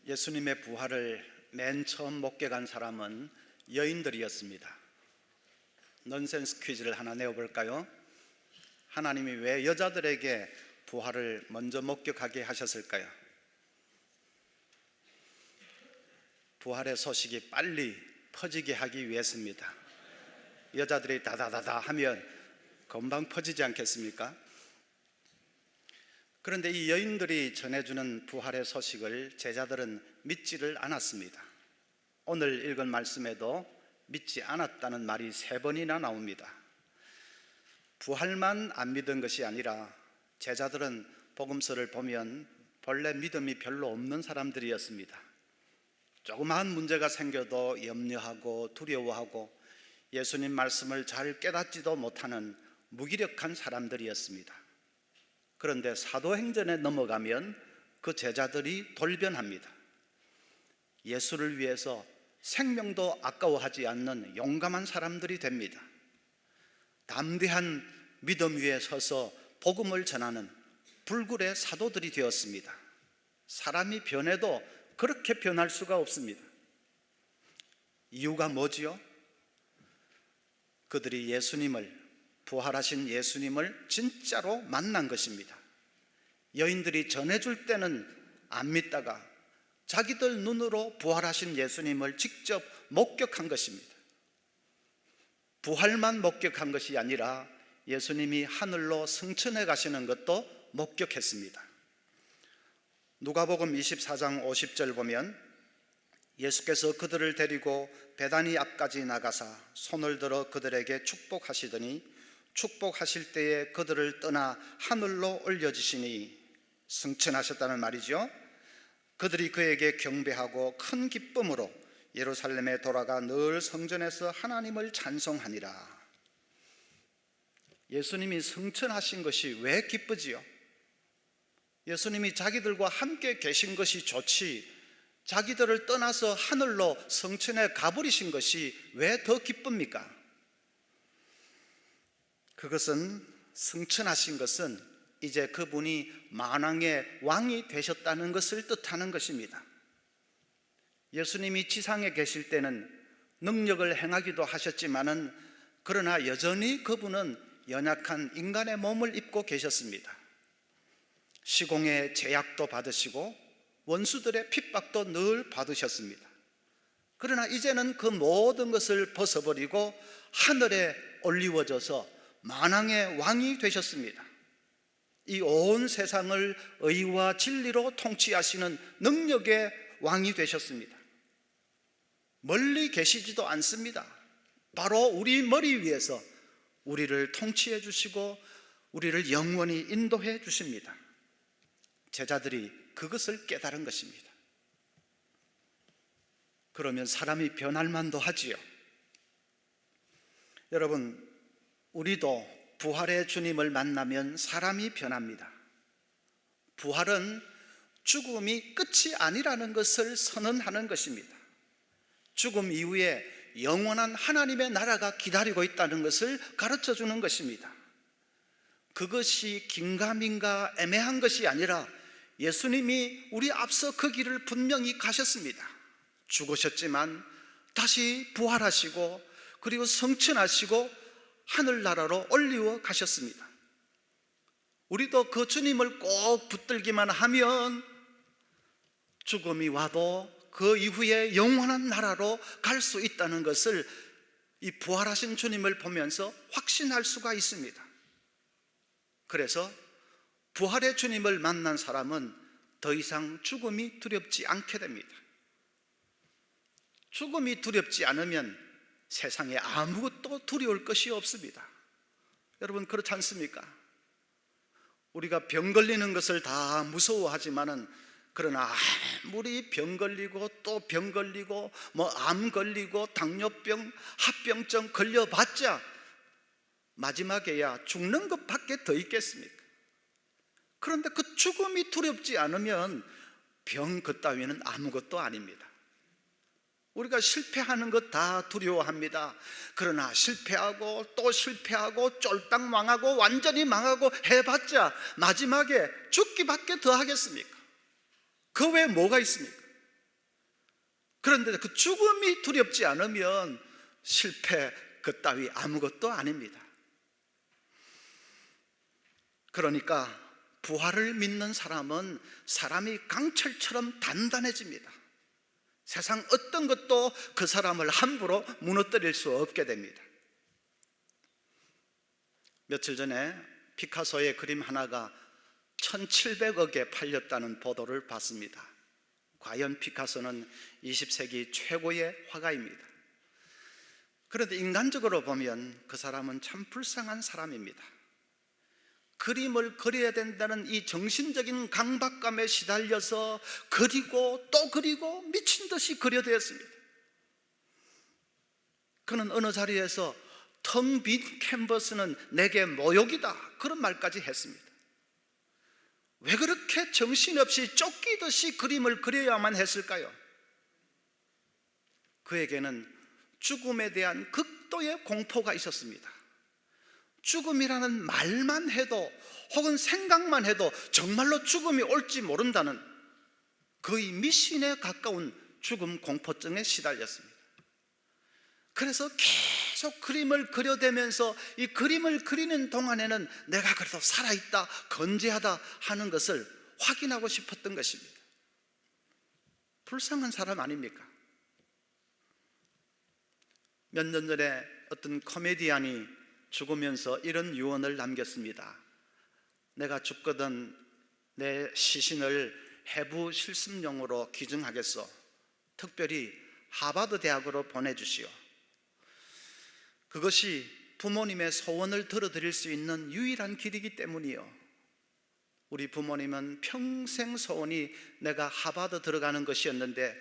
예수님의 부활을 맨 처음 목격한 사람은 여인들이었습니다. 넌센스 퀴즈를 하나 내어볼까요? 하나님이 왜 여자들에게 부활을 먼저 목격하게 하셨을까요? 부활의 소식이 빨리 퍼지게 하기 위해서입니다. 여자들이 다다다다 하면 금방 퍼지지 않겠습니까? 그런데 이 여인들이 전해주는 부활의 소식을 제자들은 믿지를 않았습니다. 오늘 읽은 말씀에도 믿지 않았다는 말이 3번이나 나옵니다. 부활만 안 믿은 것이 아니라 제자들은 복음서를 보면 본래 믿음이 별로 없는 사람들이었습니다. 조그마한 문제가 생겨도 염려하고 두려워하고 예수님 말씀을 잘 깨닫지도 못하는 무기력한 사람들이었습니다. 그런데 사도행전에 넘어가면 그 제자들이 돌변합니다. 예수를 위해서 생명도 아까워하지 않는 용감한 사람들이 됩니다. 담대한 믿음 위에 서서 복음을 전하는 불굴의 사도들이 되었습니다. 사람이 변해도 그렇게 변할 수가 없습니다. 이유가 뭐지요? 그들이 부활하신 예수님을 진짜로 만난 것입니다. 여인들이 전해줄 때는 안 믿다가 자기들 눈으로 부활하신 예수님을 직접 목격한 것입니다. 부활만 목격한 것이 아니라 예수님이 하늘로 승천해 가시는 것도 목격했습니다. 누가복음 24장 50절 보면 예수께서 그들을 데리고 베다니 앞까지 나가사 손을 들어 그들에게 축복하시더니 축복하실 때에 그들을 떠나 하늘로 올려주시니 승천하셨다는 말이죠. 그들이 그에게 경배하고 큰 기쁨으로 예루살렘에 돌아가 늘 성전에서 하나님을 찬송하니라. 예수님이 승천하신 것이 왜 기쁘지요? 예수님이 자기들과 함께 계신 것이 좋지 자기들을 떠나서 하늘로 성천에 가버리신 것이 왜 더 기쁩니까? 그것은 승천하신 것은 이제 그분이 만왕의 왕이 되셨다는 것을 뜻하는 것입니다. 예수님이 지상에 계실 때는 능력을 행하기도 하셨지만은 그러나 여전히 그분은 연약한 인간의 몸을 입고 계셨습니다. 시공의 제약도 받으시고 원수들의 핍박도 늘 받으셨습니다. 그러나 이제는 그 모든 것을 벗어버리고 하늘에 올리워져서 만왕의 왕이 되셨습니다. 이 온 세상을 의와 진리로 통치하시는 능력의 왕이 되셨습니다. 멀리 계시지도 않습니다. 바로 우리 머리 위에서 우리를 통치해 주시고 우리를 영원히 인도해 주십니다. 제자들이 그것을 깨달은 것입니다. 그러면 사람이 변할 만도 하지요. 여러분, 우리도 부활의 주님을 만나면 사람이 변합니다. 부활은 죽음이 끝이 아니라는 것을 선언하는 것입니다. 죽음 이후에 영원한 하나님의 나라가 기다리고 있다는 것을 가르쳐 주는 것입니다. 그것이 긴가민가 애매한 것이 아니라 예수님이 우리 앞서 그 길을 분명히 가셨습니다. 죽으셨지만 다시 부활하시고 그리고 성천하시고 하늘나라로 올리워 가셨습니다. 우리도 그 주님을 꼭 붙들기만 하면 죽음이 와도 그 이후에 영원한 나라로 갈 수 있다는 것을 이 부활하신 주님을 보면서 확신할 수가 있습니다. 그래서 부활의 주님을 만난 사람은 더 이상 죽음이 두렵지 않게 됩니다. 죽음이 두렵지 않으면 세상에 아무것도 두려울 것이 없습니다. 여러분, 그렇지 않습니까? 우리가 병 걸리는 것을 다 무서워하지만은 그러나 아무리 병 걸리고 또 병 걸리고 암 걸리고 당뇨병, 합병증 걸려봤자 마지막에야 죽는 것밖에 더 있겠습니까? 그런데 그 죽음이 두렵지 않으면 병 그따위는 아무것도 아닙니다. 우리가 실패하는 것 다 두려워합니다. 그러나 실패하고 또 실패하고 쫄딱 망하고 완전히 망하고 해봤자 마지막에 죽기밖에 더 하겠습니까? 그 외에 뭐가 있습니까? 그런데 그 죽음이 두렵지 않으면 실패 그따위 아무것도 아닙니다. 그러니까 부활을 믿는 사람은 사람이 강철처럼 단단해집니다. 세상 어떤 것도 그 사람을 함부로 무너뜨릴 수 없게 됩니다. 며칠 전에 피카소의 그림 하나가 1700억에 팔렸다는 보도를 봤습니다. 과연 피카소는 20세기 최고의 화가입니다. 그런데 인간적으로 보면 그 사람은 참 불쌍한 사람입니다. 그림을 그려야 된다는 이 정신적인 강박감에 시달려서 그리고 또 그리고 미친 듯이 그려대었습니다. 그는 어느 자리에서 텅 빈 캔버스는 내게 모욕이다, 그런 말까지 했습니다. 왜 그렇게 정신없이 쫓기듯이 그림을 그려야만 했을까요? 그에게는 죽음에 대한 극도의 공포가 있었습니다. 죽음이라는 말만 해도 혹은 생각만 해도 정말로 죽음이 올지 모른다는 거의 미신에 가까운 죽음 공포증에 시달렸습니다. 그래서 계속 그림을 그려대면서 이 그림을 그리는 동안에는 내가 그래도 살아있다, 건재하다 하는 것을 확인하고 싶었던 것입니다. 불쌍한 사람 아닙니까? 몇 년 전에 어떤 코미디언이 죽으면서 이런 유언을 남겼습니다. 내가 죽거든 내 시신을 해부 실습용으로 기증하겠소. 특별히 하버드 대학으로 보내주시오. 그것이 부모님의 소원을 들어드릴 수 있는 유일한 길이기 때문이요. 우리 부모님은 평생 소원이 내가 하버드 들어가는 것이었는데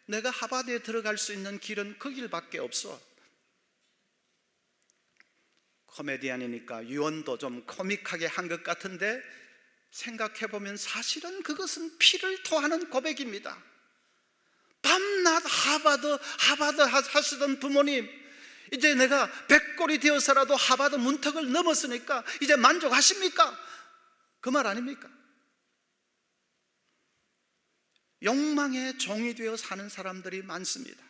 내가 하버드에 들어갈 수 있는 길은 그 길밖에 없어. 코미디언이니까 유언도 좀 코믹하게 한 것 같은데 생각해보면 사실은 그것은 피를 토하는 고백입니다. 밤낮 하버드 하시던 부모님, 이제 내가 백골이 되어서라도 하버드 문턱을 넘었으니까 이제 만족하십니까? 그 말 아닙니까? 욕망의 종이 되어 사는 사람들이 많습니다.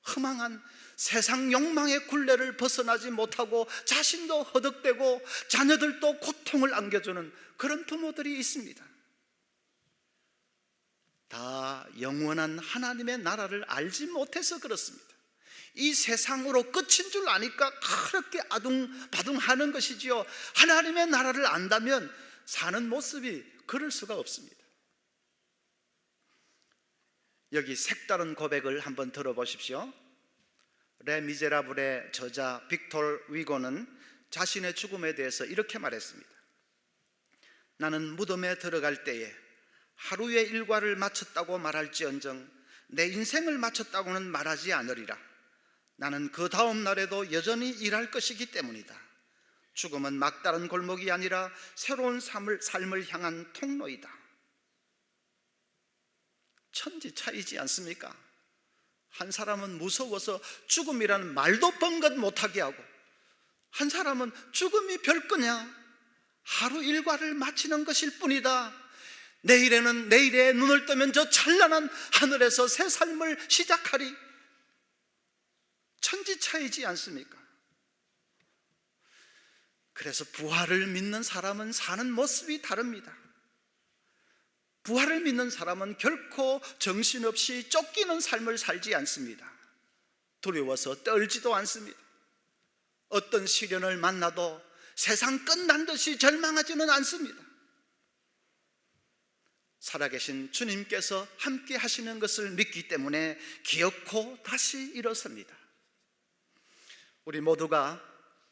허망한 세상 욕망의 굴레를 벗어나지 못하고 자신도 허덕대고 자녀들도 고통을 안겨주는 그런 부모들이 있습니다. 다 영원한 하나님의 나라를 알지 못해서 그렇습니다. 이 세상으로 끝인 줄 아니까 그렇게 아둥바둥하는 것이지요. 하나님의 나라를 안다면 사는 모습이 그럴 수가 없습니다. 여기 색다른 고백을 한번 들어보십시오. 레미제라블의 저자 빅토르 위고는 자신의 죽음에 대해서 이렇게 말했습니다. 나는 무덤에 들어갈 때에 하루의 일과를 마쳤다고 말할지언정 내 인생을 마쳤다고는 말하지 않으리라. 나는 그 다음 날에도 여전히 일할 것이기 때문이다. 죽음은 막다른 골목이 아니라 새로운 삶을 향한 통로이다. 천지차이지 않습니까? 한 사람은 무서워서 죽음이라는 말도 번긋 못하게 하고, 한 사람은 죽음이 별거냐, 하루 일과를 마치는 것일 뿐이다, 내일에 눈을 뜨면 저 찬란한 하늘에서 새 삶을 시작하리. 천지차이지 않습니까? 그래서 부활을 믿는 사람은 사는 모습이 다릅니다. 부활을 믿는 사람은 결코 정신없이 쫓기는 삶을 살지 않습니다. 두려워서 떨지도 않습니다. 어떤 시련을 만나도 세상 끝난 듯이 절망하지는 않습니다. 살아계신 주님께서 함께 하시는 것을 믿기 때문에 기어코 다시 일어섭니다. 우리 모두가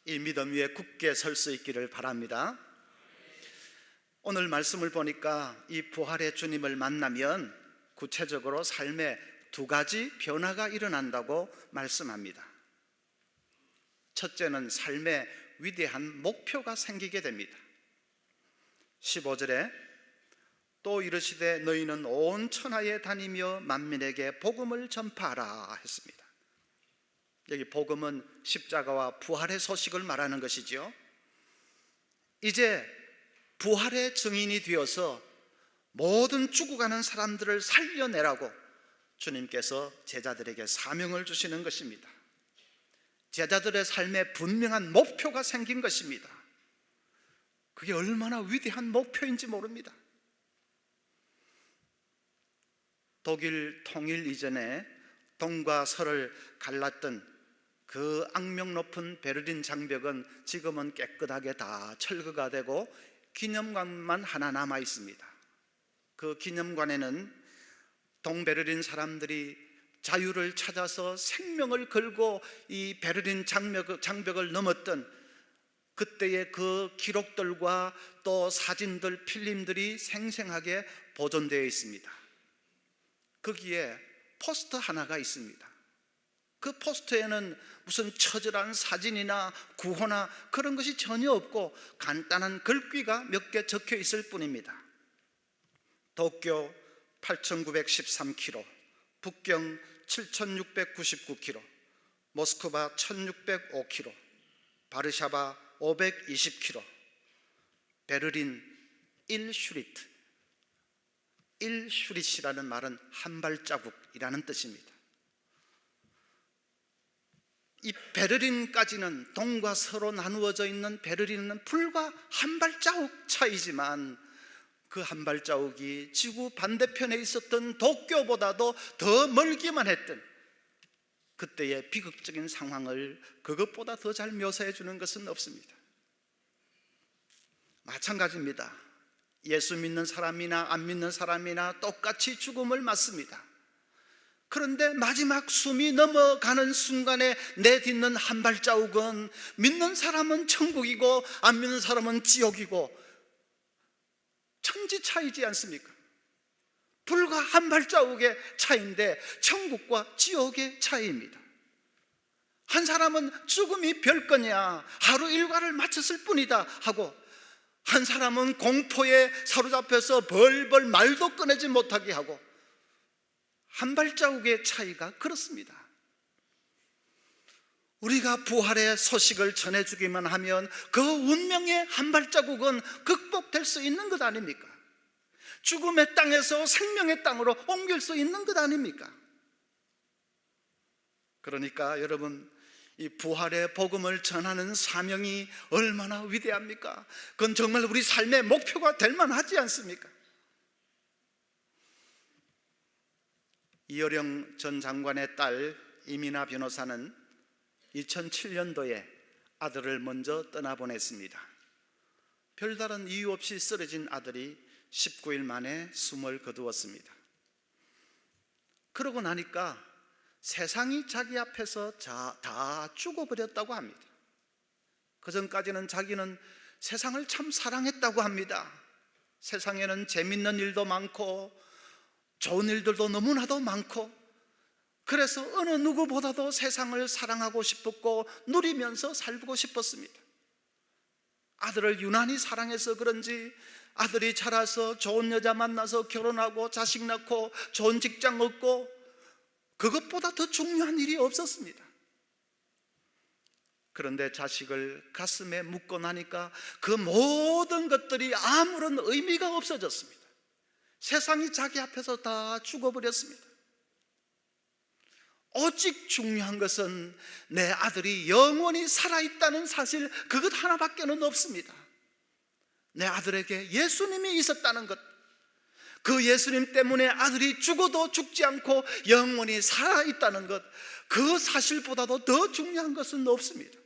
이 믿음 위에 굳게 설 수 있기를 바랍니다. 오늘 말씀을 보니까 이 부활의 주님을 만나면 구체적으로 삶에 두 가지 변화가 일어난다고 말씀합니다. 첫째는 삶의 위대한 목표가 생기게 됩니다. 15절에 또 이르시되 너희는 온 천하에 다니며 만민에게 복음을 전파하라 했습니다. 여기 복음은 십자가와 부활의 소식을 말하는 것이죠. 이제 부활의 증인이 되어서 모든 죽어가는 사람들을 살려내라고 주님께서 제자들에게 사명을 주시는 것입니다. 제자들의 삶에 분명한 목표가 생긴 것입니다. 그게 얼마나 위대한 목표인지 모릅니다. 독일 통일 이전에 동과 서를 갈랐던 그 악명 높은 베를린 장벽은 지금은 깨끗하게 다 철거가 되고 기념관만 하나 남아 있습니다. 그 기념관에는 동베를린 사람들이 자유를 찾아서 생명을 걸고 이 베를린 장벽을 넘었던 그때의 그 기록들과 또 사진들, 필름들이 생생하게 보존되어 있습니다. 거기에 포스터 하나가 있습니다. 그 포스터에는 무슨 처절한 사진이나 구호나 그런 것이 전혀 없고 간단한 글귀가 몇 개 적혀 있을 뿐입니다. 도쿄 8,913km, 북경 7,699km, 모스크바 1,605km, 바르샤바 520km, 베를린 1슈리트. 1슈리트라는 말은 한 발자국이라는 뜻입니다. 이 베를린까지는 동과 서로 나누어져 있는 베를린은 불과 한 발자국 차이지만 그 한 발자국이 지구 반대편에 있었던 도쿄보다도 더 멀기만 했던 그때의 비극적인 상황을 그것보다 더 잘 묘사해 주는 것은 없습니다. 마찬가지입니다. 예수 믿는 사람이나 안 믿는 사람이나 똑같이 죽음을 맞습니다. 그런데 마지막 숨이 넘어가는 순간에 내딛는 한 발자국은 믿는 사람은 천국이고 안 믿는 사람은 지옥이고 천지 차이지 않습니까? 불과 한 발자국의 차이인데 천국과 지옥의 차이입니다. 한 사람은 죽음이 별거냐, 하루 일과를 마쳤을 뿐이다 하고, 한 사람은 공포에 사로잡혀서 벌벌 말도 꺼내지 못하게 하고, 한 발자국의 차이가 그렇습니다. 우리가 부활의 소식을 전해주기만 하면 그 운명의 한 발자국은 극복될 수 있는 것 아닙니까? 죽음의 땅에서 생명의 땅으로 옮길 수 있는 것 아닙니까? 그러니까 여러분, 이 부활의 복음을 전하는 사명이 얼마나 위대합니까? 그건 정말 우리 삶의 목표가 될 만하지 않습니까? 이어령 전 장관의 딸 이민아 변호사는 2007년도에 아들을 먼저 떠나보냈습니다. 별다른 이유 없이 쓰러진 아들이 19일 만에 숨을 거두었습니다. 그러고 나니까 세상이 자기 앞에서 다 죽어버렸다고 합니다. 그전까지는 자기는 세상을 참 사랑했다고 합니다. 세상에는 재밌는 일도 많고 좋은 일들도 너무나도 많고, 그래서 어느 누구보다도 세상을 사랑하고 싶었고 누리면서 살고 싶었습니다. 아들을 유난히 사랑해서 그런지 아들이 자라서 좋은 여자 만나서 결혼하고 자식 낳고 좋은 직장 얻고 그것보다 더 중요한 일이 없었습니다. 그런데 자식을 가슴에 묻고 나니까 그 모든 것들이 아무런 의미가 없어졌습니다. 세상이 자기 앞에서 다 죽어버렸습니다. 오직 중요한 것은 내 아들이 영원히 살아있다는 사실, 그것 하나밖에는 없습니다. 내 아들에게 예수님이 있었다는 것, 그 예수님 때문에 아들이 죽어도 죽지 않고 영원히 살아있다는 것, 그 사실보다도 더 중요한 것은 없습니다.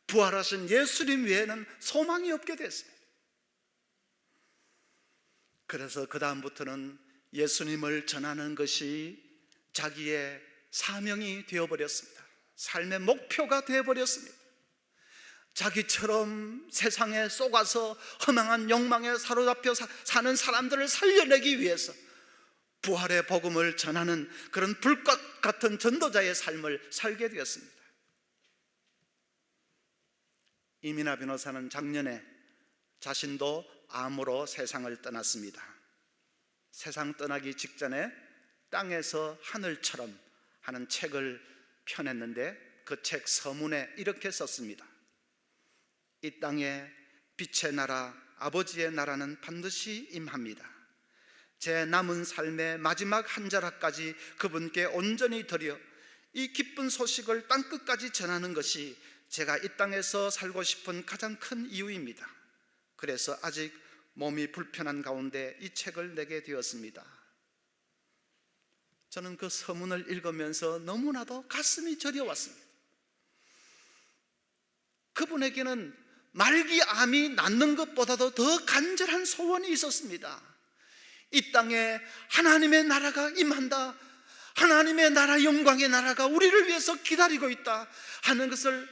부활하신 예수님 외에는 소망이 없게 됐습니다. 그래서 그 다음부터는 예수님을 전하는 것이 자기의 사명이 되어버렸습니다. 삶의 목표가 되어버렸습니다. 자기처럼 세상에 속아서 허망한 욕망에 사로잡혀 사는 사람들을 살려내기 위해서 부활의 복음을 전하는 그런 불꽃 같은 전도자의 삶을 살게 되었습니다. 이민아 변호사는 작년에 자신도 암으로 세상을 떠났습니다. 세상 떠나기 직전에 땅에서 하늘처럼 하는 책을 펴냈는데 그 책 서문에 이렇게 썼습니다. 이 땅에 빛의 나라, 아버지의 나라는 반드시 임합니다. 제 남은 삶의 마지막 한 자락까지 그분께 온전히 드려 이 기쁜 소식을 땅끝까지 전하는 것이 제가 이 땅에서 살고 싶은 가장 큰 이유입니다. 그래서 아직 몸이 불편한 가운데 이 책을 내게 되었습니다. 저는 그 서문을 읽으면서 너무나도 가슴이 저려왔습니다. 그분에게는 말기암이 낫는 것보다도 더 간절한 소원이 있었습니다. 이 땅에 하나님의 나라가 임한다, 하나님의 나라, 영광의 나라가 우리를 위해서 기다리고 있다 하는 것을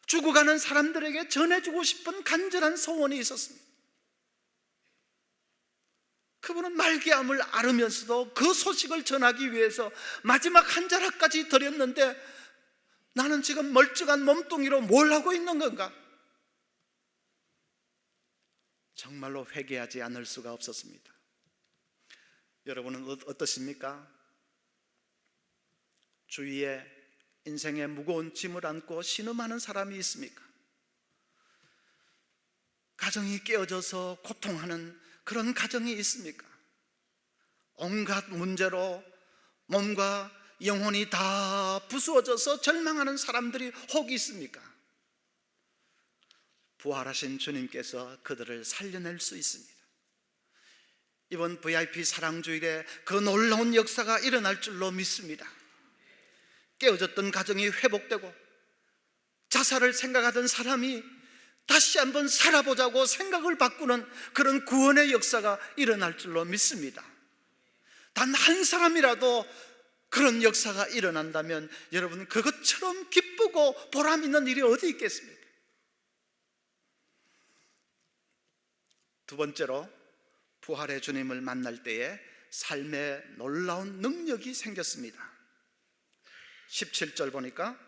죽어가는 사람들에게 전해주고 싶은 간절한 소원이 있었습니다. 그분은 말기암을 앓으면서도 그 소식을 전하기 위해서 마지막 한 자락까지 드렸는데, 나는 지금 멀쩡한 몸뚱이로 뭘 하고 있는 건가? 정말로 회개하지 않을 수가 없었습니다. 여러분은 어떠십니까? 주위에 인생의 무거운 짐을 안고 신음하는 사람이 있습니까? 가정이 깨어져서 고통하는 그런 가정이 있습니까? 온갖 문제로 몸과 영혼이 다 부수어져서 절망하는 사람들이 혹 있습니까? 부활하신 주님께서 그들을 살려낼 수 있습니다. 이번 VIP 사랑주일에 그 놀라운 역사가 일어날 줄로 믿습니다. 깨어졌던 가정이 회복되고 자살을 생각하던 사람이 다시 한번 살아보자고 생각을 바꾸는 그런 구원의 역사가 일어날 줄로 믿습니다. 단 한 사람이라도 그런 역사가 일어난다면 여러분, 그것처럼 기쁘고 보람 있는 일이 어디 있겠습니까? 두 번째로, 부활의 주님을 만날 때에 삶에 놀라운 능력이 생겼습니다. 17절 보니까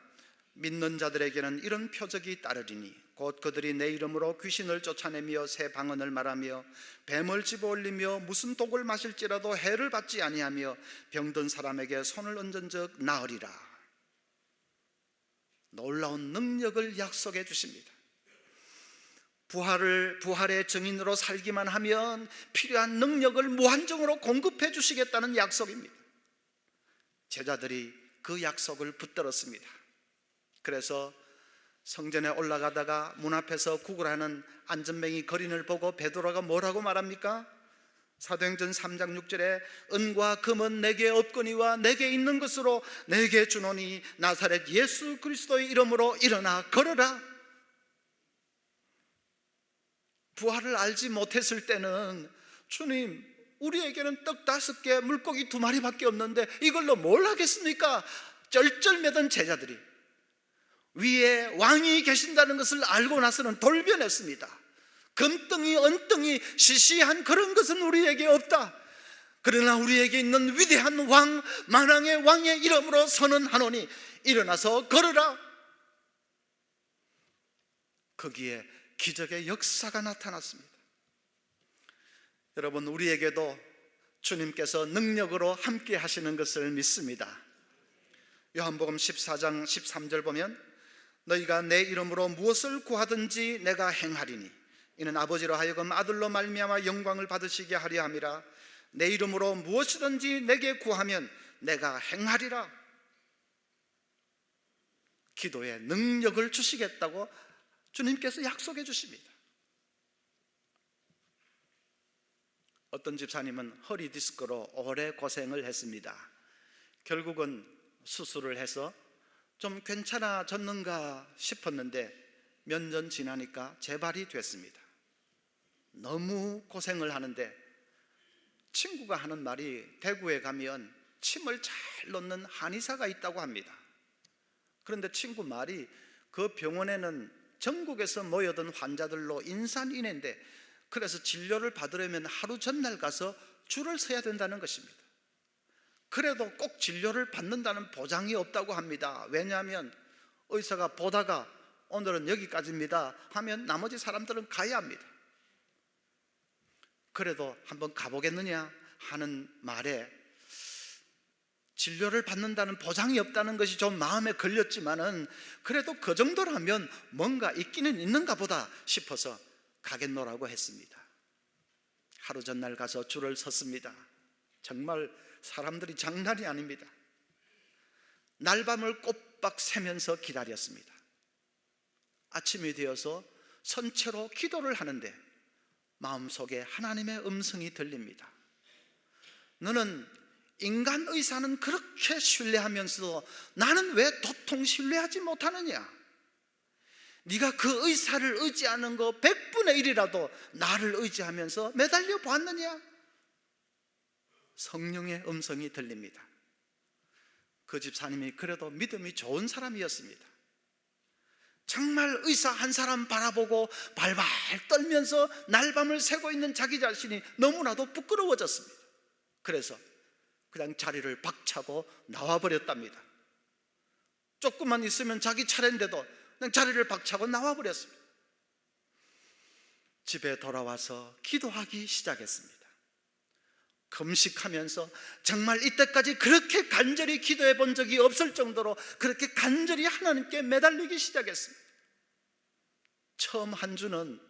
믿는 자들에게는 이런 표적이 따르리니 곧 그들이 내 이름으로 귀신을 쫓아내며 새 방언을 말하며 뱀을 집어올리며 무슨 독을 마실지라도 해를 받지 아니하며 병든 사람에게 손을 얹은 적 나으리라. 놀라운 능력을 약속해 주십니다. 부활의 증인으로 살기만 하면 필요한 능력을 무한정으로 공급해 주시겠다는 약속입니다. 제자들이 그 약속을 붙들었습니다. 그래서 성전에 올라가다가 문 앞에서 구걸하는 안전뱅이 거린을 보고 베드로가 뭐라고 말합니까? 사도행전 3장 6절에 은과 금은 내게 없거니와 내게 있는 것으로 내게 주노니 나사렛 예수 그리스도의 이름으로 일어나 걸어라. 부활을 알지 못했을 때는 주님, 우리에게는 떡 5개, 물고기 2마리밖에 없는데 이걸로 뭘 하겠습니까? 쩔쩔매던 제자들이 위에 왕이 계신다는 것을 알고 나서는 돌변했습니다. 금덩이, 은덩이, 시시한 그런 것은 우리에게 없다. 그러나 우리에게 있는 위대한 왕, 만왕의 왕의 이름으로 선언하노니 일어나서 걸으라. 거기에 기적의 역사가 나타났습니다. 여러분, 우리에게도 주님께서 능력으로 함께 하시는 것을 믿습니다. 요한복음 14장 13절 보면 너희가 내 이름으로 무엇을 구하든지 내가 행하리니 이는 아버지로 하여금 아들로 말미암아 영광을 받으시게 하려 함이라. 내 이름으로 무엇이든지 내게 구하면 내가 행하리라. 기도에 능력을 주시겠다고 주님께서 약속해 주십니다. 어떤 집사님은 허리 디스크로 오래 고생을 했습니다. 결국은 수술을 해서 좀 괜찮아졌는가 싶었는데 몇 년 지나니까 재발이 됐습니다. 너무 고생을 하는데 친구가 하는 말이 대구에 가면 침을 잘 놓는 한의사가 있다고 합니다. 그런데 친구 말이 그 병원에는 전국에서 모여든 환자들로 인산인해인데 그래서 진료를 받으려면 하루 전날 가서 줄을 서야 된다는 것입니다. 그래도 꼭 진료를 받는다는 보장이 없다고 합니다. 왜냐하면 의사가 보다가 오늘은 여기까지입니다 하면 나머지 사람들은 가야 합니다. 그래도 한번 가보겠느냐 하는 말에 진료를 받는다는 보장이 없다는 것이 좀 마음에 걸렸지만은 그래도 그 정도라면 뭔가 있기는 있는가 보다 싶어서 가겠노라고 했습니다. 하루 전날 가서 줄을 섰습니다. 정말 사람들이 장난이 아닙니다. 날밤을 꼬박 새면서 기다렸습니다. 아침이 되어서 선체로 기도를 하는데 마음속에 하나님의 음성이 들립니다. 너는 인간 의사는 그렇게 신뢰하면서도 나는 왜 도통 신뢰하지 못하느냐? 네가 그 의사를 의지하는 거 100분의 1이라도 나를 의지하면서 매달려 보았느냐? 성령의 음성이 들립니다. 그 집사님이 그래도 믿음이 좋은 사람이었습니다. 정말 의사 한 사람 바라보고 발발 떨면서 날밤을 새고 있는 자기 자신이 너무나도 부끄러워졌습니다. 그래서 그냥 자리를 박차고 나와버렸답니다. 조금만 있으면 자기 차례인데도 그냥 자리를 박차고 나와버렸습니다. 집에 돌아와서 기도하기 시작했습니다. 금식하면서 정말 이때까지 그렇게 간절히 기도해 본 적이 없을 정도로 그렇게 간절히 하나님께 매달리기 시작했습니다. 처음 한 주는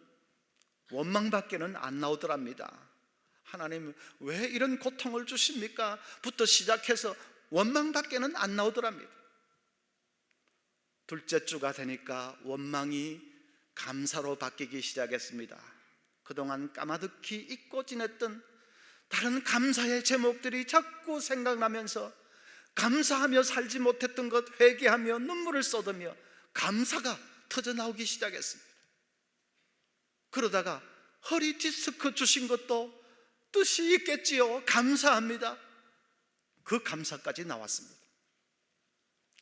원망밖에는 안 나오더랍니다. 하나님 왜 이런 고통을 주십니까? 부터 시작해서 원망밖에는 안 나오더랍니다. 둘째 주가 되니까 원망이 감사로 바뀌기 시작했습니다. 그동안 까마득히 잊고 지냈던 다른 감사의 제목들이 자꾸 생각나면서 감사하며 살지 못했던 것 회개하며 눈물을 쏟으며 감사가 터져나오기 시작했습니다. 그러다가 허리 디스크 주신 것도 뜻이 있겠지요. 감사합니다. 그 감사까지 나왔습니다.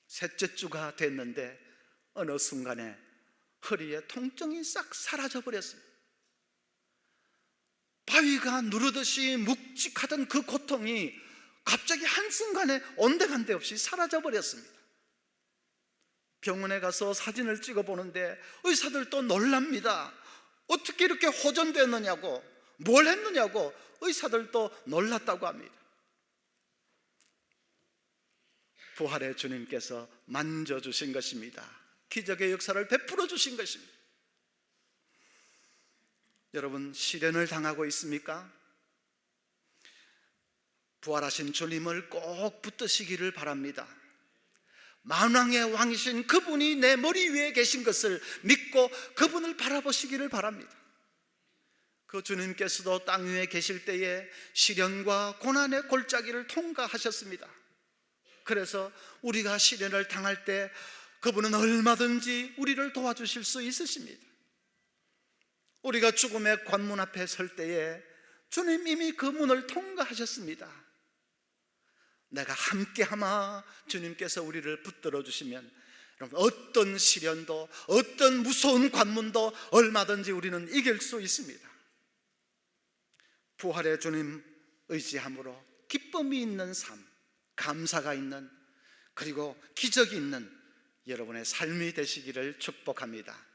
셋째 주가 됐는데 어느 순간에 허리에 통증이 싹 사라져 버렸습니다. 바위가 누르듯이 묵직하던 그 고통이 갑자기 한순간에 온데간데 없이 사라져 버렸습니다. 병원에 가서 사진을 찍어 보는데 의사들도 놀랍니다. 어떻게 이렇게 호전됐느냐고, 뭘 했느냐고 의사들도 놀랐다고 합니다. 부활의 주님께서 만져주신 것입니다. 기적의 역사를 베풀어 주신 것입니다. 여러분, 시련을 당하고 있습니까? 부활하신 주님을 꼭 붙드시기를 바랍니다. 만왕의 왕이신 그분이 내 머리 위에 계신 것을 믿고 그분을 바라보시기를 바랍니다. 그 주님께서도 땅 위에 계실 때에 시련과 고난의 골짜기를 통과하셨습니다. 그래서 우리가 시련을 당할 때 그분은 얼마든지 우리를 도와주실 수 있으십니다. 우리가 죽음의 관문 앞에 설 때에 주님 이미 그 문을 통과하셨습니다. 내가 함께하마 주님께서 우리를 붙들어 주시면 여러분, 어떤 시련도 어떤 무서운 관문도 얼마든지 우리는 이길 수 있습니다. 부활의 주님 의지함으로 기쁨이 있는 삶, 감사가 있는, 그리고 기적이 있는 여러분의 삶이 되시기를 축복합니다.